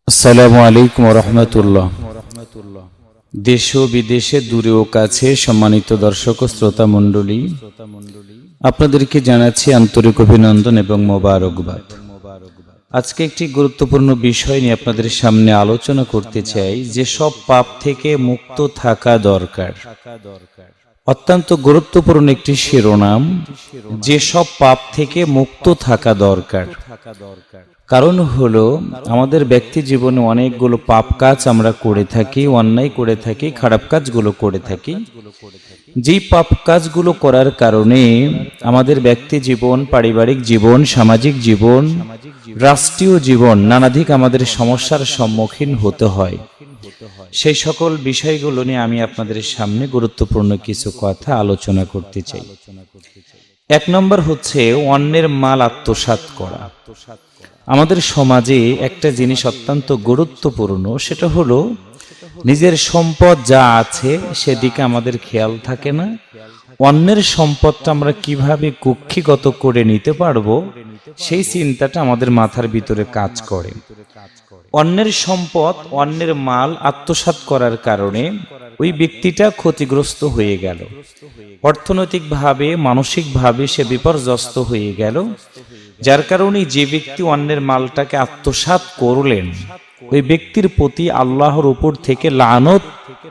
আসসালামু আলাইকুম ওয়া রাহমাতুল্লাহ। দেশ ও বিদেশে দূরে ও কাছে সম্মানিত দর্শক ও শ্রোতা মণ্ডলী, আপনাদেরকে জানাচ্ছি আন্তরিক অভিনন্দন এবং মোবারকবাদ। আজকে একটি গুরুত্বপূর্ণ বিষয় নিয়ে আপনাদের সামনে আলোচনা করতে চাই, যে সব পাপ থেকে মুক্ত থাকা দরকার। অত্যন্ত গুরুত্বপূর্ণ একটি শিরোনাম, যে সব পাপ থেকে মুক্ত থাকা দরকার। কারণ হলো, আমাদের ব্যক্তি জীবনে অনেকগুলো পাপ কাজ আমরা করে থাকি, অন্যায় করে থাকি, খারাপ কাজগুলো করে থাকি। যেই পাপ কাজগুলো করার কারণে আমাদের ব্যক্তি জীবন, পারিবারিক জীবন, সামাজিক জীবন, রাষ্ট্রীয় জীবন নানাধিক আমাদের সমস্যার সম্মুখীন হতে হয়। সেই সকল বিষয়গুলো নিয়ে আমি আপনাদের সামনে গুরুত্বপূর্ণ কিছু কথা আলোচনা করতে চাই। এক নম্বর হচ্ছে অন্যের মাল আত্মসাৎ করা। আমাদের সমাজে একটা জিনিস অত্যন্ত গুরুত্বপূর্ণ, সেটা হলো নিজের সম্পদ যা আছে সেদিকে আমাদের খেয়াল থাকে না। অন্যের সম্পদটা আমরা কিভাবে কুক্ষিগত করে নিতে পারবো, সেই চিন্তাটা আমাদের মাথার ভিতরে কাজ করে। অন্যের সম্পদ, অন্যের মাল আত্মসাৎ করার কারণে ওই ব্যক্তিটা ক্ষতিগ্রস্ত হয়ে গেল, অর্থনৈতিকভাবে, মানসিকভাবে সে বিপর্যস্ত হয়ে গেল। যার কারণে যে ব্যক্তি অন্যের মালটাকে আত্মসাৎ করলেন, ওই ব্যক্তির প্রতি আল্লাহর উপর থেকে লানত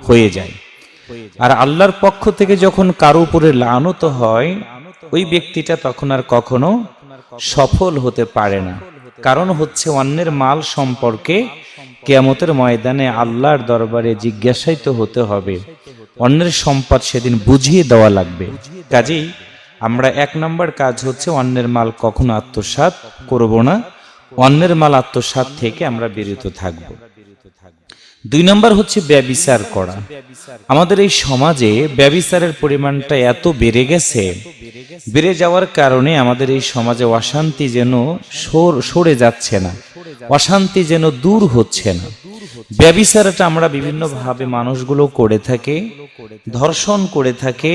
হয়ে যায়। আর আল্লাহর পক্ষ থেকে যখন কারো উপরে লানত হয়, ওই ব্যক্তিটা তখন আর কখনো সফল হতে পারে না। কারণ হচ্ছে অন্যের মাল সম্পর্কে কিয়ামতের ময়দানে আল্লাহর দরবারে জিজ্ঞাসায়িত হতে হবে। অন্যের সম্পদ সেদিন বুঝিয়ে দেওয়া লাগবে। কাজেই আমরা এক নম্বর কাজ হচ্ছে অন্যের মাল কখনো আত্মসাৎ করব না, অন্যের মাল আত্মসাৎ থেকে আমরা বিরত থাকব। দুই নম্বর হচ্ছে ব্যভিচার করা। আমাদের এই সমাজে ব্যভিচারের পরিমাণটা এত বেড়ে গেছে, বেড়ে যাওয়ার কারণে আমাদের এই সমাজে অশান্তি যেন সরে যাচ্ছে না, অশান্তি যেন দূর হচ্ছে না। ব্যভিচারটা আমরা বিভিন্নভাবে মানুষগুলো করে থাকে, ধর্ষণ করে থাকে,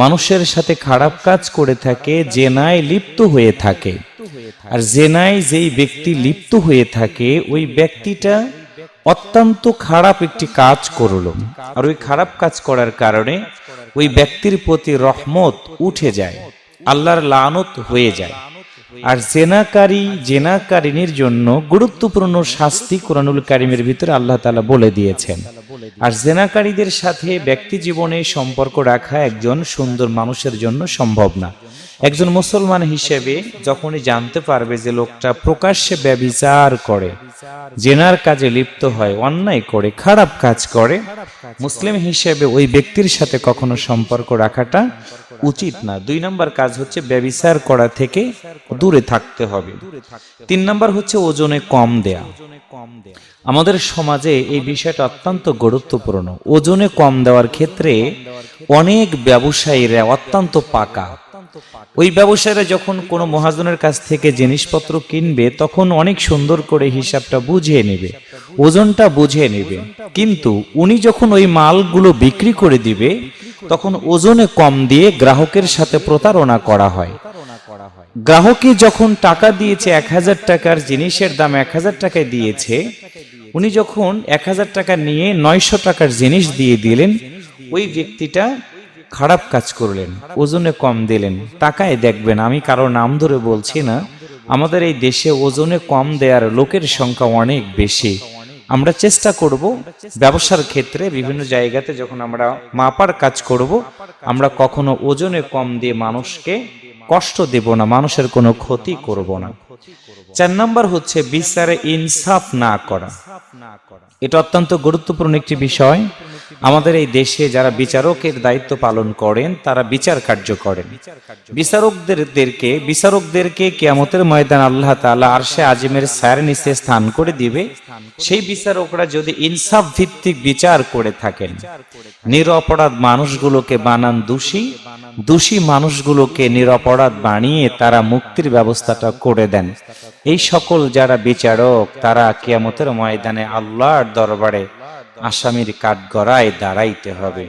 মানুষের সাথে খারাপ কাজ করে থাকে, জেনায় লিপ্ত হয়ে থাকে। আর জেনায় যেই ব্যক্তি লিপ্ত হয়ে থাকে, ওই ব্যক্তিটা অত্যন্ত খারাপ একটি কাজ করলো। আর ওই খারাপ কাজ করার কারণে ওই ব্যক্তির প্রতি রহমত উঠে যায়, আল্লাহর লানত হয়ে যায়। আর জেনাকারিনীর জন্য গুরুত্বপূর্ণ শাস্তি কোরআনুল কারীমের ভিতরে আল্লাহ তাআলা বলে দিয়েছেন। আর জেনাকারীদের সাথে ব্যক্তি জীবনে সম্পর্ক রাখা একজন সুন্দর মানুষের জন্য সম্ভব না। একজন মুসলমান হিসেবে যখনই জানতে পারবে যে লোকটা প্রকাশ্যে ব্যভিচার করে, জেনার কাজে লিপ্ত হয়, অন্যায় করে, খারাপ কাজ করে, মুসলিম হিসেবে ওই ব্যক্তির সাথে কখনো সম্পর্ক রাখাটা উচিত না। দুই নম্বর কাজ হচ্ছে ব্যভিচার করা থেকে দূরে থাকতে হবে। তিন নম্বর হচ্ছে ওজনে কম দেয়া। আমাদের সমাজে এই বিষয়টা অত্যন্ত গুরুত্বপূর্ণ। ওজনে কম দেওয়ার ক্ষেত্রে অনেক ব্যবসায়ীরা অত্যন্ত পাকা। ওই ব্যবসায়ীরা যখন কোনো মহাজনের কাছ থেকে জিনিসপত্র কিনবে, তখন অনেক সুন্দর করে হিসাবটা বুঝিয়ে নেবে, ওজনটা বুঝিয়ে নেবে। কিন্তু উনি যখন ওই মালগুলো বিক্রি করে দিবে, তখন ওজনে কম দিয়ে গ্রাহকের সাথে প্রতারণা করা হয়। গ্রাহকে যখন টাকা দিয়েছে 1000 টাকার জিনিসের দাম 1000 টাকায় দিয়েছে, উনি যখন 1000 টাকা নিয়ে 900 টাকার জিনিস দিয়ে দিলেন, ওই ব্যক্তিটা খারাপ কাজ করলেন, ওজনে কম দিলেন। টাকায় দেখবেন, আমি কারো নাম ধরে বলছি না, আমাদের এই দেশে ওজনে কম দেওয়ার লোকের সংখ্যা অনেক বেশি। আমরা চেষ্টা করব ব্যবসার ক্ষেত্রে বিভিন্ন জায়গাতে যখন আমরা মাপার কাজ করব, আমরা কখনো ওজনে কম দিয়ে মানুষকে কষ্ট দেব না, মানুষের কোনো ক্ষতি করব না। 4 নম্বর হচ্ছে বিচারে ইনসাফ না করা। এটা অত্যন্ত গুরুত্বপূর্ণ একটি বিষয়। আমাদের এই দেশে যারা বিচারকের দায়িত্ব পালন করেন, তারা বিচার কার্য করেন। বিচারকদেরকে কিয়ামতের ময়দান আল্লাহ তাআলা আরশে আজিমের ছায়ার নিচে স্থান করে দিবে। সেই বিচারকরা যদি ইনসাফ ভিত্তিক বিচার করে থাকেন, নিরপরাধ মানুষগুলোকে বানান দোষী, দোষী মানুষগুলোকে নিরপরাধ বানিয়ে তারা মুক্তির ব্যবস্থাটা করে দেন। এই সকল যারা বিচারক, তারা কিয়ামতের ময়দানে আল্লাহর দরবারে আসামির কাঠগড়ায় দাঁড়াইতে হবে।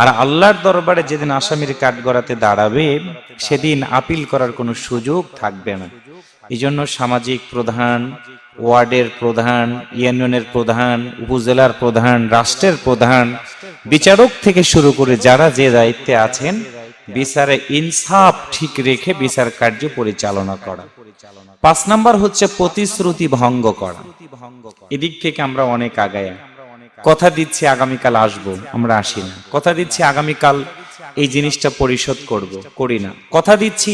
আর আল্লাহর দরবারে যেদিন আসামির কাঠগড়াতে দাঁড়াবে, সেদিন আপিল করার কোনো সুযোগ থাকবে না। এই জন্য সামাজিক প্রধান, ওয়ার্ডের প্রধান, ইউনিয়নের প্রধান, উপজেলার প্রধান, রাষ্ট্রের প্রধান, বিচারক থেকে শুরু করে যারা যে দায়িত্বে আছেন, বিচারে ইনসাফ ঠিক রেখে বিচার কার্য পরিচালনা করা। 5 নাম্বার হচ্ছে প্রতিশ্রুতি ভঙ্গ করা। এদিক থেকে আমরা অনেক আগায়া। কথা দিচ্ছি আগামীকাল আসবো, আমরা আসি না। কথা দিচ্ছি আগামীকাল এই জিনিসটা পরিশোধ করব, করি না। কথা দিচ্ছি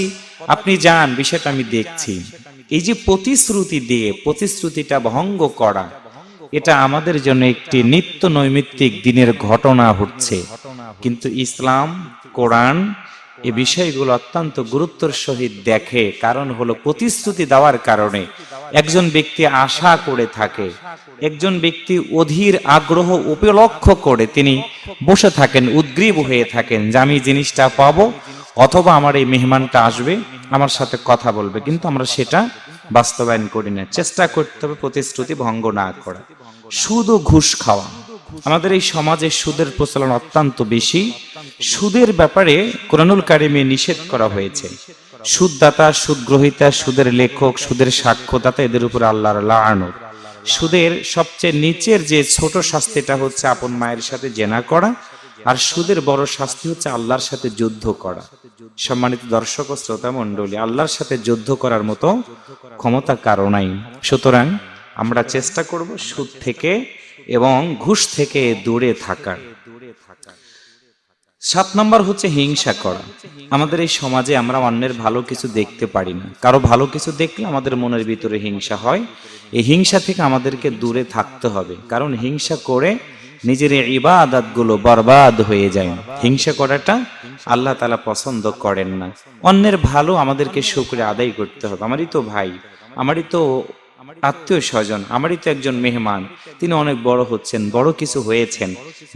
আপনি যান, বিষয়টা আমি দেখছি। এই যে প্রতিশ্রুতি দিয়ে প্রতিশ্রুতিটা ভঙ্গ করা, এটা আমাদের জন্য একটি নিত্য নৈমিত্তিক দিনের ঘটনা হচ্ছে। কিন্তু ইসলাম, কোরআন এই বিষয়গুলো অত্যন্ত গুরুত্বের সহিত দেখে। কারণ হলো প্রতিশ্রুতি দেওয়ার কারণে একজন ব্যক্তি আশা করে থাকে, একজন ব্যক্তি অধীর আগ্রহ উপলক্ষ করে তিনি বসে থাকেন, উদ্গ্রীব হয়ে থাকেন যে আমি জিনিসটা পাবো, অথবা আমার এই মেহমানটা আসবে, আমার সাথে কথা বলবে, কিন্তু আমরা সেটা বাস্তবায়ন করি না। চেষ্টা করতে হবে প্রতিশ্রুতি ভঙ্গ না করা। সুদ ও ঘুষ খাওয়া, আমাদের এই সমাজে সুদের প্রচলন অত্যন্ত বেশি। সুদের ব্যাপারে কোরআনুল কারিমে নিষেধ করা হয়েছে। সুদদাতা, সুদগ্রহীতা, সুদের লেখক, সুদের সাক্ষ্যদাতা, এদের উপর আল্লাহর লানত। সুদের সবচেয়ে নিচের যে ছোট শাস্তিটা হচ্ছে আপন মায়ের সাথে জেনা করা, আর সুদের বড় শাস্তি হচ্ছে আল্লাহর সাথে যুদ্ধ করা। সম্মানিত দর্শক ও শ্রোতা মণ্ডলী, আল্লাহর সাথে যুদ্ধ করার মতো ক্ষমতা কারো নাই। সুতরাং আমরা চেষ্টা করব সুদ থেকে এবং ঘুষ থেকে দূরে থাকার। 7 নম্বর হচ্ছে হিংসা করা। আমাদের এই সমাজে আমরা অন্যের ভালো কিছু দেখতে পারি না। কারো ভালো কিছু দেখলে আমাদের মনের ভিতরে হিংসা হয়। এই হিংসা থেকে আমাদেরকে দূরে থাকতে হবে, কারণ হিংসা করে নিজের ইবাদত গুলো বরবাদ হয়ে যায়। হিংসা করাটা আল্লাহ তাআলা পছন্দ করেন না। অন্যের ভালো আমাদেরকে শুকরিয়া আদায় করতে হবে। আমারই তো ভাই, আমারই তো আত্মীয় স্বজন, আমারই তো একজন মেহমান, তিনি অনেক বড় হচ্ছেন, বড় কিছু হয়েছেন,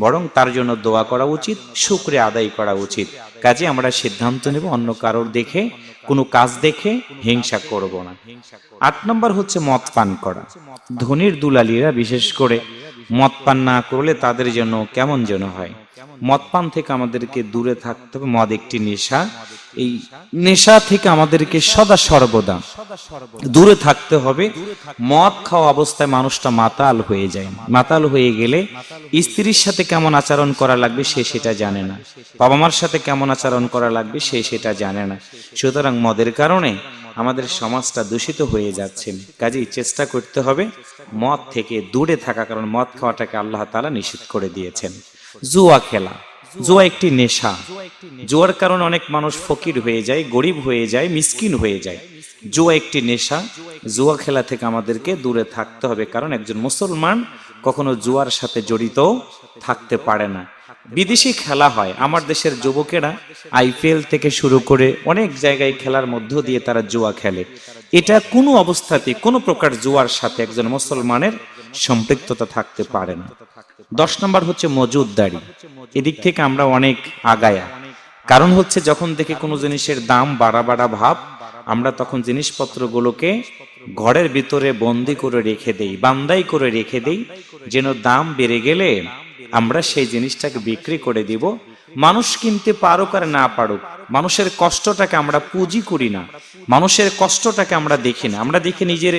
বরং তার জন্য দোয়া করা উচিত, শুকরিয়া আদায় করা উচিত। কাজে আমরা সিদ্ধান্ত নেব অন্য কারোর দেখে, কোনো কাজ দেখে হিংসা করব না। 8 নম্বর হচ্ছে মদ পান করা। ধনীর দুলালিরা বিশেষ করে মদ পান না করলে তাদের জন্য কেমন যেন হয়। মদ পান থেকে আমাদেরকে দূরে থাকতে হবে। মদ একটি নেশা, এই নেশা থেকে আমাদেরকে সদা সর্বদা দূরে থাকতে হবে। মদ খাওয়া অবস্থায় মানুষটা মাতাল হয়ে যায়। মাতাল হয়ে গেলে স্ত্রীর সাথে কেমন আচরণ করা লাগবে সে সেটা জানে না, বাবা মার সাথে কেমন আচরণ করা লাগবে সে সেটা জানে না। সুতরাং মদের কারণে আমাদের সমাজটা দূষিত হয়ে যাচ্ছে। কাজেই চেষ্টা করতে হবে মদ থেকে দূরে থাকা, কারণ মদ খাওয়াটাকে আল্লাহ তাআলা নিষেধ করে দিয়েছেন। জুয়া খেলা, জুয়া একটি নেশা। জুয়ার কারণে অনেক মানুষ ফকির হয়ে যায়, গরিব হয়ে যায়, মিসকিন হয়ে যায়। জুয়া একটি নেশা। জুয়া খেলা থেকে আমাদেরকে দূরে থাকতে হবে, কারণ একজন মুসলমান কখনো জুয়ার সাথে জড়িত থাকতে পারে না। বিদেশি খেলা হয়, আমার দেশের যুবকেরা আইপিএল থেকে শুরু করে অনেক জায়গায় খেলার মধ্য দিয়ে তারা জুয়া খেলে। এটা কোনো অবস্থাতে কোনো প্রকার জুয়ার সাথে একজন মুসলমানের সম্পৃক্ততা থাকতে পারে না। 10 নম্বর হচ্ছে মজুদদারি। এদিক থেকে আমরা অনেক আগায়া। কারণ হচ্ছে যখন দেখি কোনো জিনিসের দাম বাড়া বাড়া ভাব, আমরা তখন জিনিসপত্রগুলোকে ঘরের ভিতরে বন্দি করে রেখে দেই, বান্দাই করে রেখে দেই, যেন দাম বেড়ে গেলে আমরা সেই জিনিসটাকে বিক্রি করে দিব। মানুষ কিনতে পারুক আর না পারুক, মানুষের কষ্টটাকে আমরা পুঁজি করি না, মানুষের কষ্টটাকে আমরা দেখি না। আমরা দেখি নিজের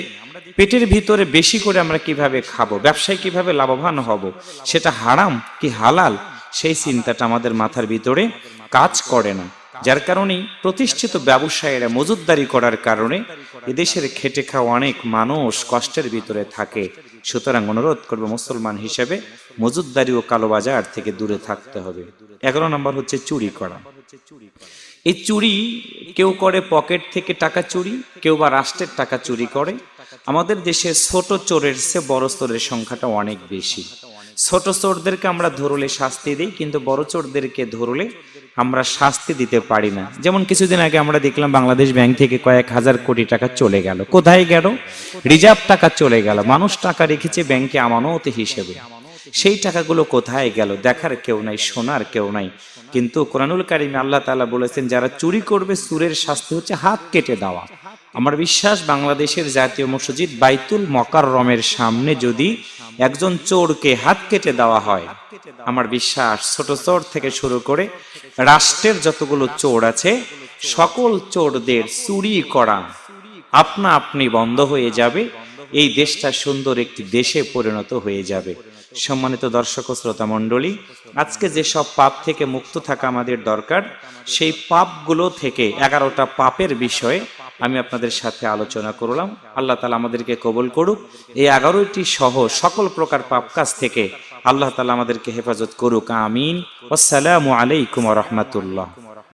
পেটের ভিতরে বেশি করে আমরা কিভাবে খাবো, ব্যবসায় কিভাবে লাভবান হব, সেটা হারাম কি হালাল, সেই চিন্তাটা আমাদের মাথার ভিতরে কাজ করে না। যার কারণে প্রতিষ্ঠিত ব্যবসায়ীরা মজুদদারি করার কারণে এদেশের খেটে খাওয়া অনেক মানুষ কষ্টের ভিতরে থাকে। সুতরাং অনুরোধ করবো মুসলমান হিসেবে মজুদদারি ও কালোবাজার থেকে দূরে থাকতে হবে। 11 নম্বর হচ্ছে চুরি করা। এই চুরি কেউ করে পকেট থেকে টাকা চুরি, কেউ বা রাষ্ট্রের টাকা চুরি করে। আমাদের দেশে ছোট চোরের চেয়ে বড় চোরের সংখ্যাটা অনেক বেশি। ছোট চোরদেরকে আমরা ধরলে শাস্তি দিই, কিন্তু বড় চোরদেরকে ধরলে আমরা শাস্তি দিতে পারি না। যেমন কিছুদিন আগে আমরা দেখলাম বাংলাদেশ ব্যাংক থেকে কয়েক হাজার কোটি টাকা চলে গেল। কোথায় গেল? রিজার্ভ টাকা চলে গেল। মানুষ টাকা রেখেছে ব্যাংকে আমানত হিসেবে, সেই টাকাগুলো কোথায় গেল দেখার কেউ নাই, শোনার কেউ নাই। কিন্তু কোরআনুল কারিমে আল্লাহ তাআলা বলেছেন যারা চুরি করবে চোরের শাস্তি হচ্ছে হাত কেটে দেওয়া। আমার বিশ্বাস বাংলাদেশের জাতীয় মসজিদ বাইতুল মোকাররমের সামনে যদি একজন চোরকে হাত কেটে দেওয়া হয়, আমার বিশ্বাস ছোট চোর থেকে শুরু করে রাষ্ট্রের যতগুলো চোর আছে সকল চোরদের চুরি করা আপনা আপনি বন্ধ হয়ে যাবে। এই দেশটা সুন্দর একটি দেশে পরিণত হয়ে যাবে। সম্মানিত দর্শক ও শ্রোতা মণ্ডলী, আজকে যে সব পাপ থেকে মুক্ত থাকা আমাদের দরকার, সেই পাপগুলো থেকে 11টা পাপের বিষয়ে আমি আপনাদের সাথে আলোচনা করলাম। আল্লাহ তাআলা আমাদেরকে কবুল করুক। এই 11টি সহ সকল প্রকার পাপ কাজ থেকে আল্লাহ তাআলা আমাদেরকে হেফাজত করুক, আমিন। আসসালামু আলাইকুম ওয়া রাহমাতুল্লাহ।